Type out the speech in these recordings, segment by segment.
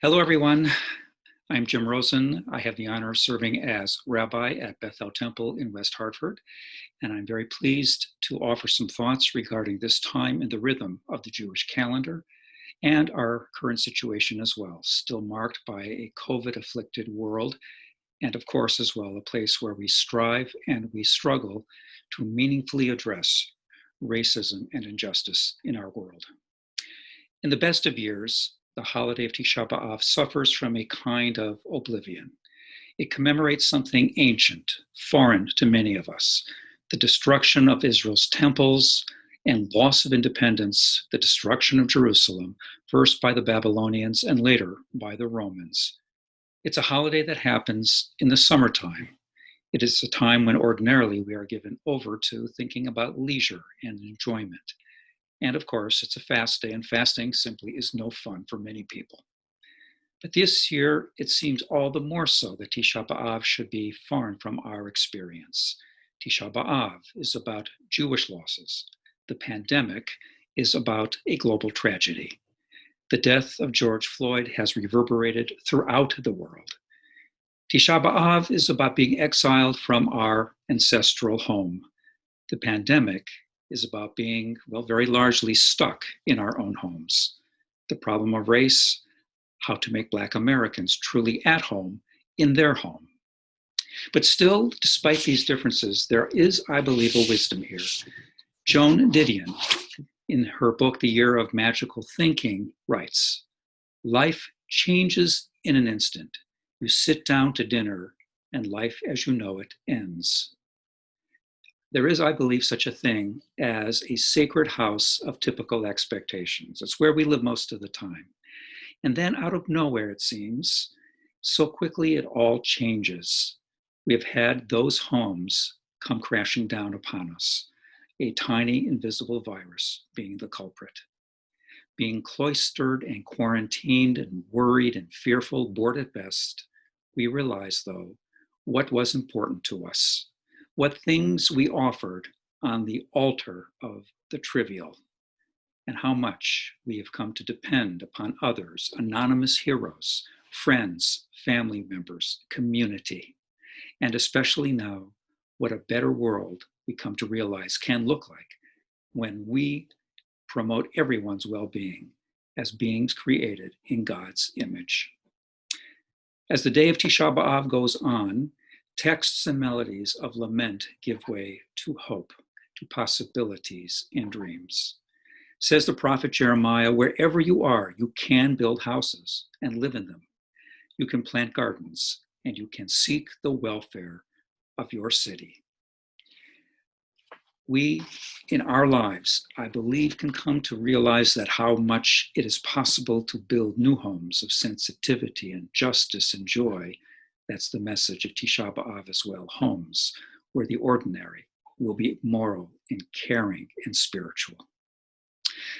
Hello, everyone. I'm Jim Rosen. I have the honor of serving as Rabbi at Beth Temple in West Hartford, and I'm very pleased to offer some thoughts regarding this time in the rhythm of the Jewish calendar and our current situation as well, still marked by a COVID-afflicted world, and of course, as well, a place where we strive and we struggle to meaningfully address racism and injustice in our world. In the best of years, the holiday of Tisha B'Av suffers from a kind of oblivion. It commemorates something ancient, foreign to many of us, the destruction of Israel's temples and loss of independence, the destruction of Jerusalem, first by the Babylonians and later by the Romans. It's a holiday that happens in the summertime. It is a time when ordinarily we are given over to thinking about leisure and enjoyment. And of course, it's a fast day, and fasting simply is no fun for many people. But this year, it seems all the more so that Tisha B'Av should be foreign from our experience. Tisha B'Av is about Jewish losses. The pandemic is about a global tragedy. The death of George Floyd has reverberated throughout the world. Tisha B'Av is about being exiled from our ancestral home. The pandemic is about being, very largely stuck in our own homes. The problem of race, how to make Black Americans truly at home in their home. But still, despite these differences, there is, I believe, a wisdom here. Joan Didion, in her book, The Year of Magical Thinking, writes, "Life changes in an instant. You sit down to dinner and life as you know it ends." There is, I believe, such a thing as a sacred house of typical expectations. It's where we live most of the time. And then out of nowhere, it seems, so quickly it all changes. We have had those homes come crashing down upon us, a tiny invisible virus being the culprit. Being cloistered and quarantined and worried and fearful, bored at best, we realize, though, what was important to us. What things we offered on the altar of the trivial, and how much we have come to depend upon others, anonymous heroes, friends, family members, community, and especially now, what a better world we come to realize can look like when we promote everyone's well-being as beings created in God's image. As the day of Tisha B'Av goes on, texts and melodies of lament give way to hope, to possibilities and dreams. Says the prophet Jeremiah, wherever you are, you can build houses and live in them. You can plant gardens and you can seek the welfare of your city. We, in our lives, I believe, can come to realize that how much it is possible to build new homes of sensitivity and justice and joy. That's the message of Tisha B'Av as well, homes where the ordinary will be moral and caring and spiritual.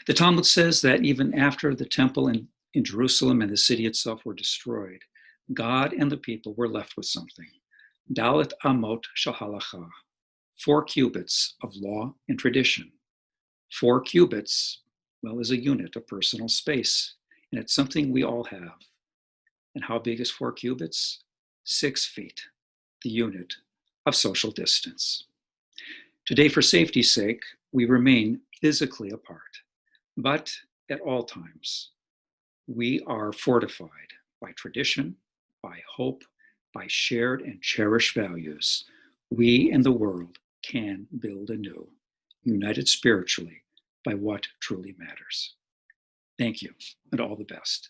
The Talmud says that even after the temple in Jerusalem and the city itself were destroyed, God and the people were left with something. Dalet amot shel halacha, 4 cubits of law and tradition. 4 cubits, is a unit of personal space, and it's something we all have. And how big is 4 cubits? 6 feet, the unit of social distance. Today, for safety's sake, we remain physically apart, but at all times, we are fortified by tradition, by hope, by shared and cherished values. We and the world can build anew, united spiritually by what truly matters. Thank you, and all the best.